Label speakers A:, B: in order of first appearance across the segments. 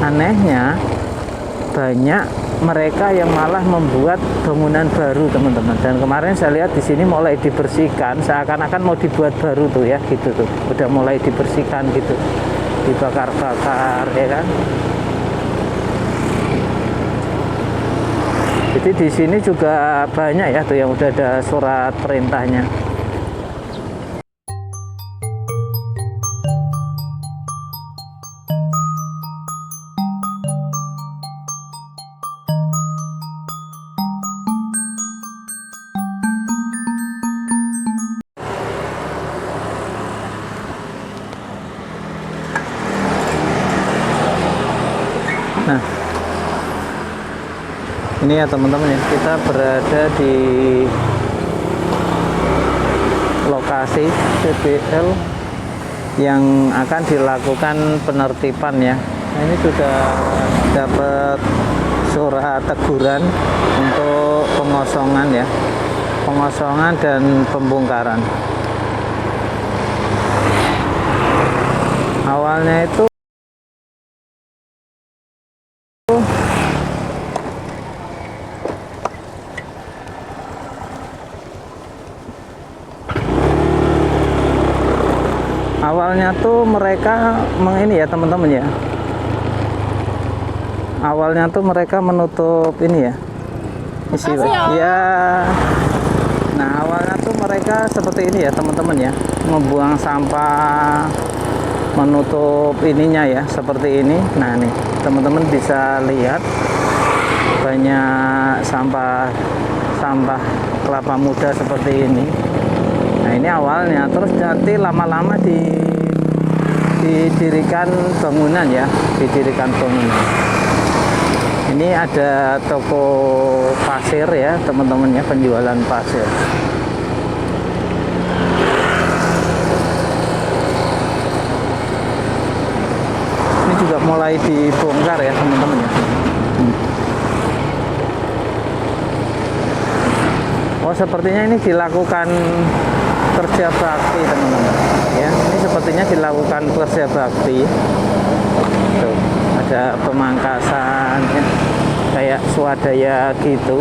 A: anehnya banyak mereka yang malah membuat bangunan baru teman-teman. Dan kemarin saya lihat di sini mulai dibersihkan, seakan-akan mau dibuat baru tuh ya, gitu tuh. Udah mulai dibersihkan gitu, dibakar-bakar ya kan. Jadi di sini juga banyak ya tuh yang udah ada surat perintahnya. Nah, ini ya teman-teman ya, kita berada di lokasi PBL yang akan dilakukan penertiban ya. Nah, ini sudah dapat surat teguran untuk pengosongan ya, pengosongan dan pembongkaran. Awalnya itu tuh mereka ini ya teman-teman ya, awalnya tuh mereka menutup ini ya, ya. Nah awalnya tuh mereka seperti ini ya teman-teman ya, membuang sampah, menutup ininya ya seperti ini. Nah nih teman-teman bisa lihat banyak sampah kelapa muda seperti ini. Nah ini awalnya, terus nanti lama-lama didirikan bangunan ya, didirikan bangunan. Ini ada toko pasir ya teman-teman ya, penjualan pasir. Ini juga mulai dibongkar ya teman-teman ya. Oh sepertinya ini dilakukan kerja bakti teman-teman ya. Ini sepertinya dilakukan kerja bakti. Tuh, ada pemangkasan ya, kayak swadaya gitu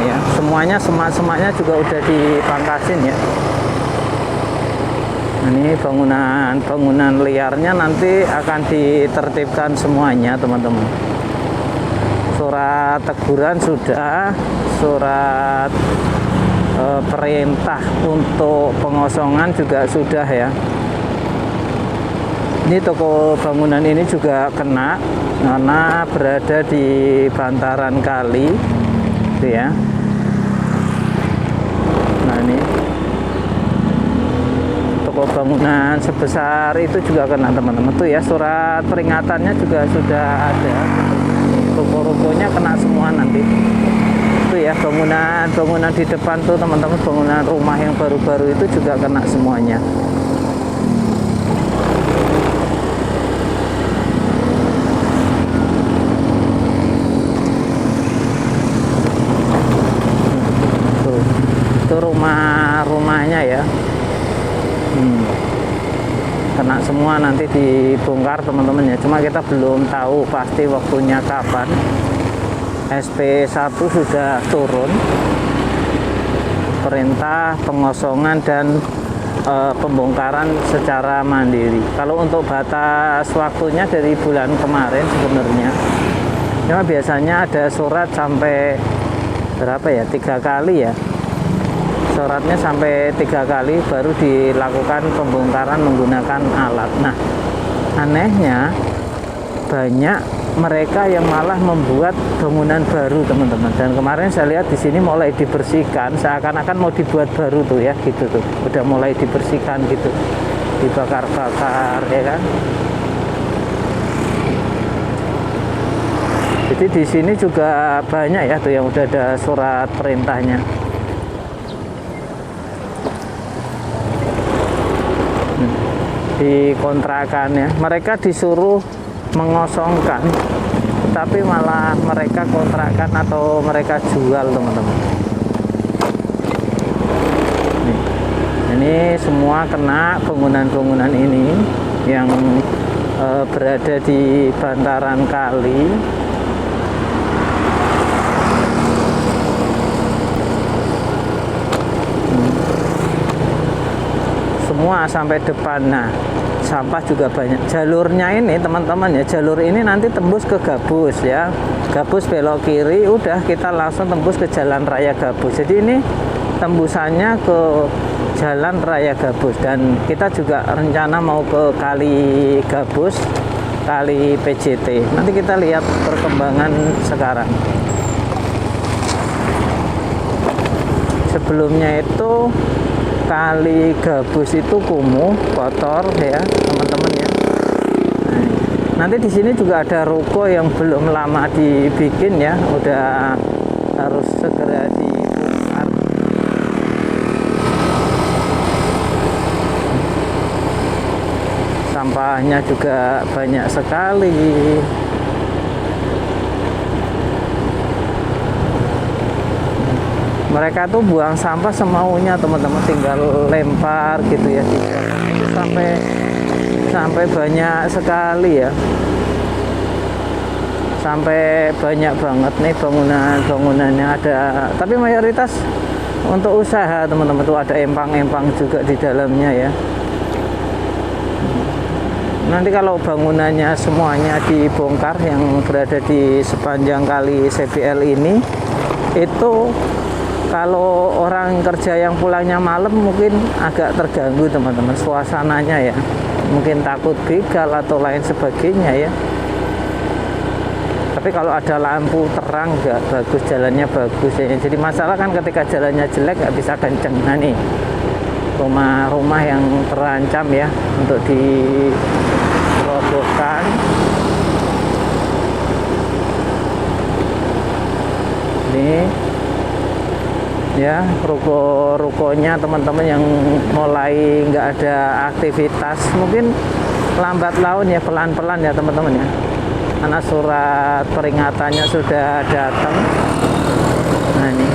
A: ya. Semuanya semak-semaknya juga udah dipangkasin ya. Nah, ini bangunan liarnya nanti akan ditertibkan semuanya teman-teman. Surat teguran sudah, surat perintah untuk pengosongan juga sudah ya. Ini toko bangunan ini juga kena karena berada di bantaran kali gitu ya. Nah ini toko bangunan sebesar itu juga kena teman-teman tuh ya, surat peringatannya juga sudah ada. Ruko-rukonya kena semua nanti. Itu ya bangunan di depan tuh teman-teman, bangunan rumah yang baru-baru itu juga kena semuanya. Tuh, itu rumahnya ya. Kena semua, nanti dibongkar teman-teman ya. Cuma kita belum tahu pasti waktunya kapan. SP1 sudah turun perintah pengosongan dan pembongkaran secara mandiri. Kalau untuk batas waktunya dari bulan kemarin sebenarnya, cuma biasanya ada surat sampai berapa ya, 3 kali ya, suratnya sampai 3 kali baru dilakukan pembongkaran menggunakan alat. Nah anehnya banyak mereka yang malah membuat bangunan baru teman-teman. Dan kemarin saya lihat di sini mulai dibersihkan, seakan-akan mau dibuat baru tuh ya, gitu tuh. Udah mulai dibersihkan gitu, dibakar-bakar ya kan. Jadi di sini juga banyak ya tuh yang udah ada surat perintahnya. Di kontrakannya mereka disuruh mengosongkan, tapi malah mereka kontrakan atau mereka jual teman-teman. Ini semua kena bangunan-bangunan ini yang berada di bantaran kali. Semua sampai depan. Nah, sampah juga banyak. Jalurnya ini teman-teman ya, jalur ini nanti tembus ke Gabus ya. Gabus belok kiri, udah kita langsung tembus ke Jalan Raya Gabus. Jadi ini tembusannya ke Jalan Raya Gabus, dan kita juga rencana mau ke Kali Gabus, Kali PJT. Nanti kita lihat perkembangan sekarang. Sebelumnya itu Kali Gabus itu kumuh, kotor ya teman-teman ya. Nah, nanti di sini juga ada ruko yang belum lama dibikin ya, udah harus segera dibongkar. Sampahnya juga banyak sekali. Mereka tuh buang sampah semaunya teman-teman, tinggal lempar gitu ya, itu sampai banyak sekali ya, sampai banyak banget nih bangunannya ada, tapi mayoritas untuk usaha teman-teman. Tuh ada empang-empang juga di dalamnya ya. Nanti kalau bangunannya semuanya dibongkar yang berada di sepanjang kali CBL ini, itu kalau orang kerja yang pulangnya malam mungkin agak terganggu teman-teman, suasananya ya. Mungkin takut begal atau lain sebagainya ya. Tapi kalau ada lampu terang nggak bagus, jalannya bagus ya. Jadi masalah kan ketika jalannya jelek nggak bisa kenceng. Nah nih, rumah-rumah yang terancam ya untuk dirobohkan. Ini ya, ruko-rukonya teman-teman yang mulai nggak ada aktivitas, mungkin lambat laun ya, pelan-pelan ya teman-teman ya, karena surat peringatannya sudah datang. Nah ini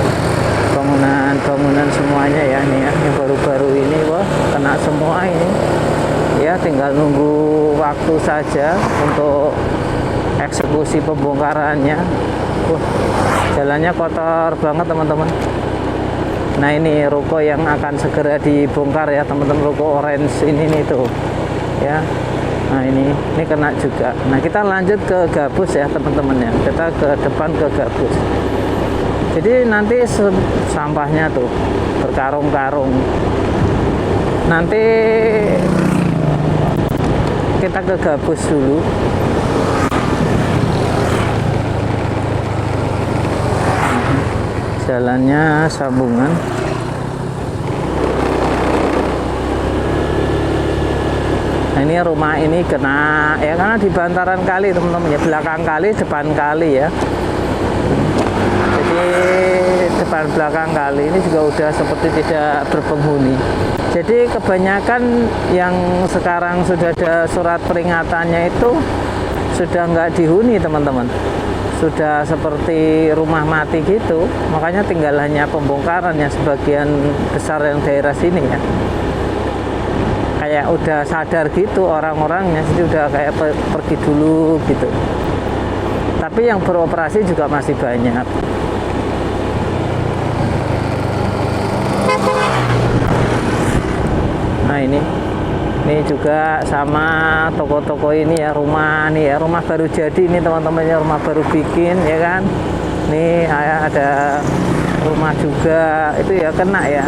A: bangunan semuanya ya, nih ya, yang baru-baru ini wah kena semua ini ya, tinggal nunggu waktu saja untuk eksekusi pembongkarannya. Wah, jalannya kotor banget teman-teman. Nah ini ruko yang akan segera dibongkar ya teman-teman, ruko orange ini nih tuh ya. Nah ini kena juga. Nah kita lanjut ke Gabus ya teman-teman ya, kita ke depan ke Gabus. Jadi nanti sampahnya tuh berkarung-karung. Nanti kita ke Gabus dulu. Jalannya sambungan. Nah ini rumah ini kena ya, karena di bantaran kali teman-teman ya, belakang kali depan kali ya. Jadi depan belakang kali ini juga udah seperti tidak berpenghuni. Jadi kebanyakan yang sekarang sudah ada surat peringatannya itu sudah nggak dihuni teman-teman, sudah seperti rumah mati gitu. Makanya tinggal hanya pembongkaran ya, sebagian besar yang daerah sini ya, kayak udah sadar gitu orang-orangnya, jadi udah kayak pergi dulu gitu. Tapi yang beroperasi juga masih banyak. Nah ini juga sama toko-toko ini ya, rumah nih ya, rumah baru jadi ini teman-teman ya, rumah baru bikin ya kan. Nih ada rumah juga itu ya, kena ya.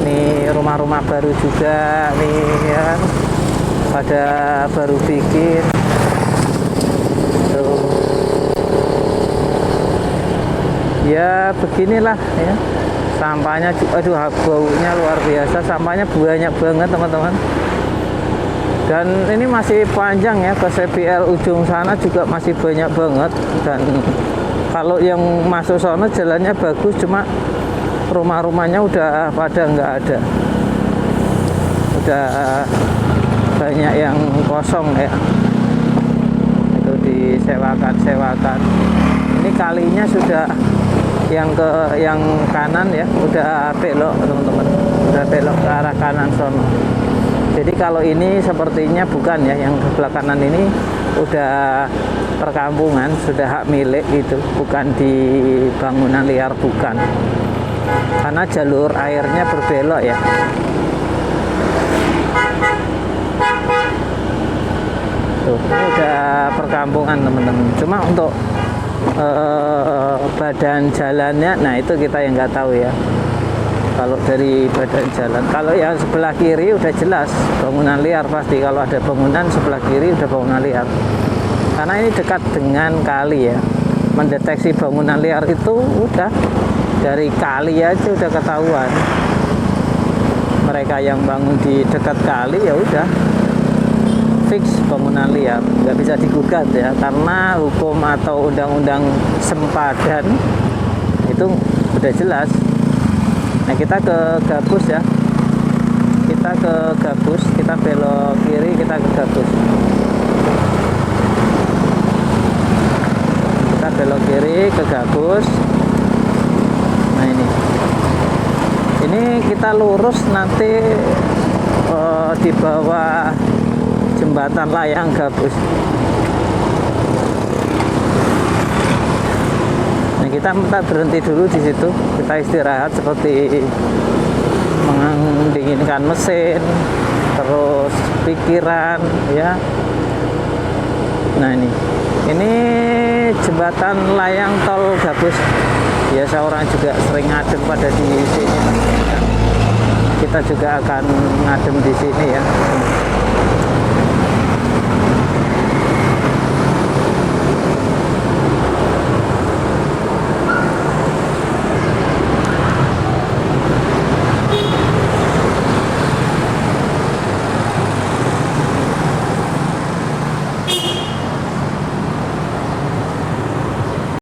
A: Nih rumah-rumah baru juga nih ya, pada baru bikin tuh. Ya beginilah ya, sampahnya aduh baunya luar biasa, sampahnya banyak banget teman-teman. Dan ini masih panjang ya, ke CBL ujung sana juga masih banyak banget. Dan kalau yang masuk sana jalannya bagus, cuma rumah-rumahnya udah pada nggak ada, udah banyak yang kosong ya, itu disewakan. Ini kalinya sudah yang kanan ya, udah belok teman-teman, udah belok ke arah kanan sono. Jadi kalau ini sepertinya bukan ya, yang sebelah kanan ini udah perkampungan, sudah hak milik gitu, bukan di bangunan liar, bukan. Karena jalur airnya berbelok ya. Tuh, ini udah perkampungan teman-teman. Cuma untuk badan jalannya, nah itu kita yang nggak tahu ya. Kalau dari badan jalan, kalau yang sebelah kiri udah jelas bangunan liar pasti. Kalau ada bangunan sebelah kiri udah bangunan liar. Karena ini dekat dengan kali ya. Mendeteksi bangunan liar itu udah dari kali aja udah ketahuan. Mereka yang bangun di dekat kali ya udah fix bangunan liar, nggak bisa digugat ya, karena hukum atau undang-undang sempadan itu udah jelas. Nah, kita ke Gabus ya, kita ke Gabus, kita belok kiri, kita ke Gabus, kita belok kiri ke Gabus. Nah, ini kita lurus nanti di bawah jembatan layang Gabus. Nah, kita berhenti dulu di situ, kita istirahat seperti mendinginkan mesin, terus pikiran ya. Nah, ini jembatan layang tol Gabus. Biasa orang juga sering ngadem pada di sini. Kita juga akan ngadem di sini ya.